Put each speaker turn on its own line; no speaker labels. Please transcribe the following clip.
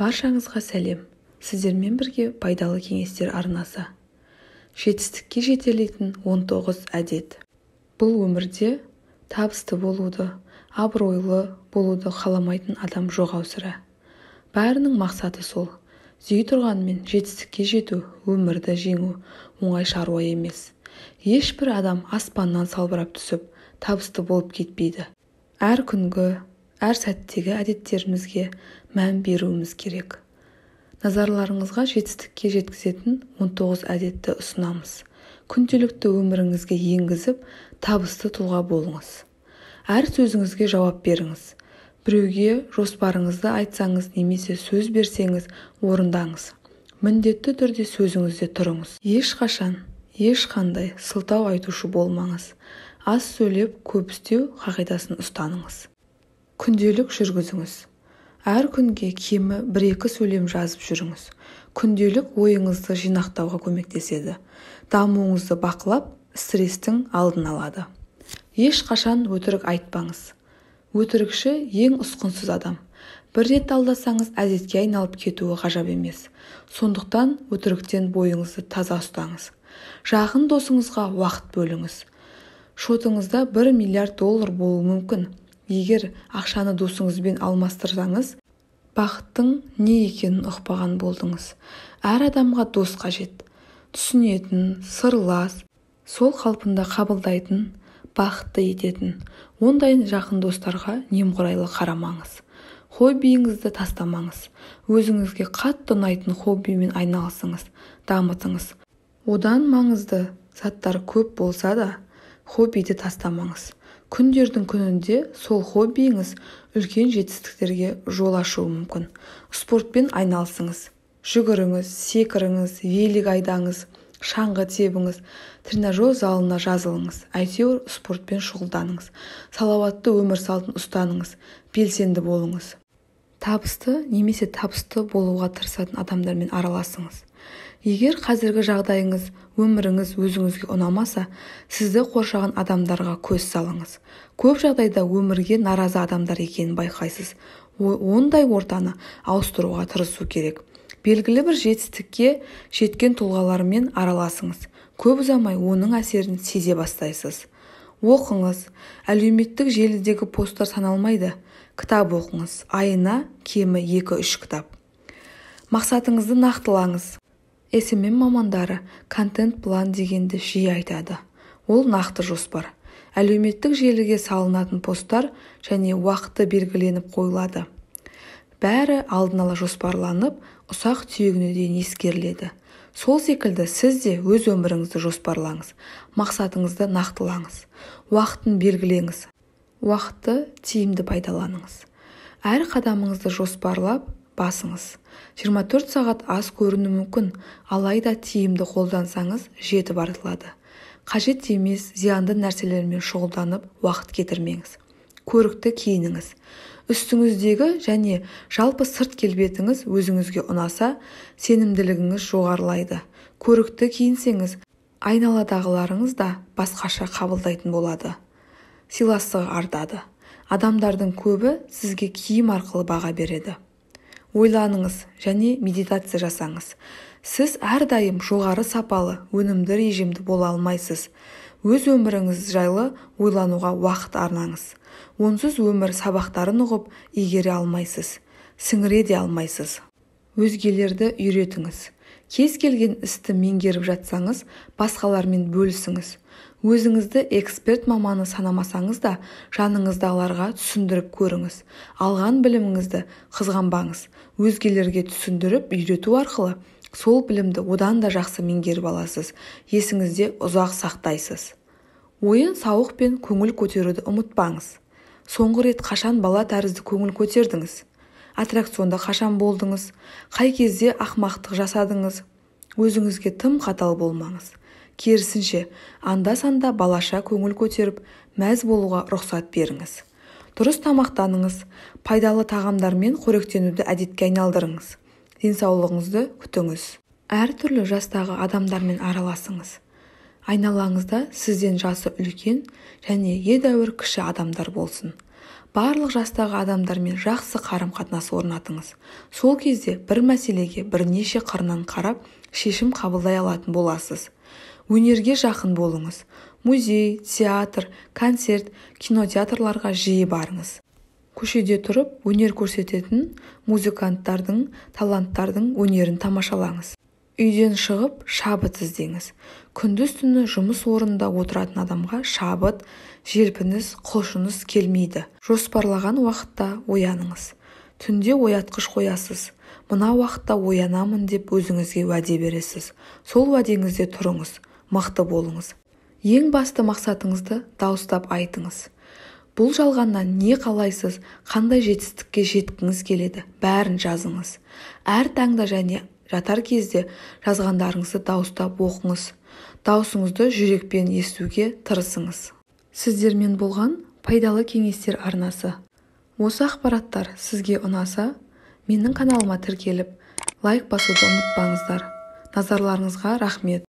Баршаңызға сәлем. Сіздермен бірге пайдалы кеңестер арнасы. Жетістікке жетелейтін 19 әдет. Бұл өмірде табысты болуды, абыройлы болуды қаламайтын адам жоқ сірә. Бәрінің мақсаты сол. Зүй тұрғанмен жетістікке жету, өмірді жеңу оңай шаруа емес. Ешбір адам аспаннан салбырап түсіп, табысты болып кетпейді. Әр күнгі, әр сәттегі әдеттерімізге мән беруіміз керек. Назарларыңызға жетістікке жеткізетін 19 әдетті ұсынамыз. Күнделікті өміріңізге енгізіп, табысты тұлға болыңыз. Әр сөзіңізге жауап беріңіз. Біреуге жоспарыңызды айтсаңыз немесе сөз берсеңіз, орындаңыз. Міндетті түрде сөзіңізде тұрыңыз. Ешқандай сылтау айтушы болмаңыз. Аз сөйлеп, көп істеу қағидасын ұстаныңыз. Күнделік жүргізіңіз. Әр күнге кемі 1-2 сөйлем жазып жүріңіз. Күнделік ойыңызды жинақтауға көмектеседі. Дамуыңызды бақылап, стрестің алдын алады. Ешқашан өтірік айтпаңыз. Өтірікші ең ұсқынсыз адам. Бір рет алдасаңыз әдетке айналып кетуі ғажап емес. Сондықтан өтіріктен бойыңызды таза ұстаңыз. Жақын досыңызға уақыт бөліңіз. Шотыңызда $1 миллиард болуы мүмкін. Егер ақшаны досыңызбен алмастырсаңыз, бақыттың не екенін ұқпаған болдыңыз. Әр адамға дос қажет. Түсінетін, сырлас, сол қалпында қабылдайтын, бақытты ететін. Ондай жақын достарға немқұрайлы қарамаңыз. Хоббиіңізді тастамаңыз. Өзіңізге қатты ұнайтын хоббимен айналысыңыз, дамытыңыз. Одан маңызды заттар көп болса да, хоббиді тастамаңыз. Күндердің күнінде сол хоббиіңіз үлкен жетістіктерге жол ашуы мүмкін. Спортпен айналысыңыз. Жүгіріңіз, секіріңіз, велик айдаңыз, шаңғы тебіңіз, тренажер залына жазылыңыз. Әйтеуір спортпен шұғылданыңыз. Салауатты өмір салтын ұстаныңыз. Белсенді болыңыз. Табысты немесе табысты болуға тырысатын адамдармен араласыңыз. Егер қазіргі жағдайыңыз, өміріңіз өзіңізге ұнамаса, сізді қоршаған адамдарға көз салыңыз. Көп жағдайда өмірге наразы адамдар екенін байқайсыз. Ондай ортаны ауыстыруға тырысу керек. Белгілі бір жетістікке жеткен тұлғалармен араласыңыз. Көп ұзамай оның әсерін сезе бастайсыз. Оқыңыз. Әлеуметтік желідегі посттар саналмайды. Кітап оқыңыз. Айына кемі 2-3 кітап. Мақсатыңызды нақтылаңыз. SMM мамандары контент-план дегенді жиі айтады. Ол нақты жоспар. Әлеуметтік желіге салынатын посттар және уақыты белгіленіп қойылады. Бәрі алдын ала жоспарланып, ұсақ түйегіне дейін ескеріледі. Сол секілді сіз де өз өміріңізді жоспарлаңыз. Мақсатыңызды нақтылаңыз. Уақытын белгілеңіз. Уақытты тиімді пайдаланыңыз. Әр қадамыңызды жоспарлап басыңыз. 24 сағат аз көріну мүмкін, алайда тиімді қолдансаңыз жетіп артылады. Қажет емес, зиянды нәрселермен шұғылданып, уақыт кетірмеңіз. Көрікті киініңіз. Үстіңіздегі және жалпы сырт келбетіңіз өзіңізге ұнаса, сенімділігіңіз жоғарылайды. Көрікті киінсеңіз, айналадағыларыңыз да басқаша қабылдайтын болады. Сыйластығы артады. Адамдардың көбі сізге киім арқылы баға береді. Ойланыңыз және медитация жасаңыз. Сіз әрдайым жоғары сапалы, өнімді режимді бола алмайсыз. Өз өміріңіз жайлы ойлануға уақыт арнаңыз. Онсыз өмір сабақтарын ұғып, игере алмайсыз. Сіңіре де алмайсыз. Өзгелерді үйретіңіз. Кез келген істі меңгеріп жатсаңыз, басқалармен бөлісіңіз. Өзіңізді эксперт маманы санамасаңыз да, жаныңыздағыларға түсіндіріп көріңіз. Алған біліміңізді қызғанбаңыз. Өзгелерге түсіндіріп үйрету арқылы сол білімді одан да жақсы меңгеріп аласыз. Есіңізде ұзақ сақтайсыз. Ойын сауық пен көңіл көтеруді ұмытпаңыз. Соңғы рет қашан бала тәрізді көңіл көтердіңіз? Аттракционда қашан болдыңыз? Қай кезде ақымақтық жасадыңыз? Өзіңізге тым қатал болмаңыз. Керісінше, анда-санда балаша көңіл көтеріп, мәз болуға рұқсат беріңіз. Дұрыс тамақтаныңыз, пайдалы тағамдармен қоректенуді әдетке айналдырыңыз. Денсаулығыңызды күтіңіз. Әртүрлі жастағы адамдармен араласыңыз. Айналаңызда сізден жасы үлкен және едәуір кіші адамдар болсын. Барлық жастағы адамдармен жақсы қарым-қатынас орнатыңыз. Сол кезде бір мәселеге бірнеше қырынан қарап, шешім қабылдай алатын боласыз. Өнерге жақын болыңыз. Музей, театр, концерт, кинотеатрларға жиі барыңыз. Көшеде тұрып, өнер көрсететін музыканттардың, таланттардың өнерін тамашалаңыз. Үйден шығып, шабыт іздеңіз. Күндіз-түні жұмыс орнында отыратын адамға шабыт, желпініс, құлшыныс келмейді. Жоспарлаған уақытта ояныңыз. Түнде оятқыш қоясыз. Мына уақытта оянамын деп өзіңізге уәде бересіз. Сол уәдеңізде тұрыңыз, мықты болыңыз. Ең басты мақсатыңызды дауыстап айтыңыз. Бұл жалғаннан не қалайсыз, қандай жетістікке жеткіңіз келеді, бәрін жазыңыз. Әр таңда және жатар кезде жазғандарыңызды дауыстап оқыңыз. Даусыңызды жүрекпен естуге тырысыңыз. Сіздермен болған пайдалы кеңестер арнасы. Осы ақпараттар сізге ұнаса, менің каналыма тіркеліп, лайк басуды ұмытпаңыздар. Назарларыңызға рахмет.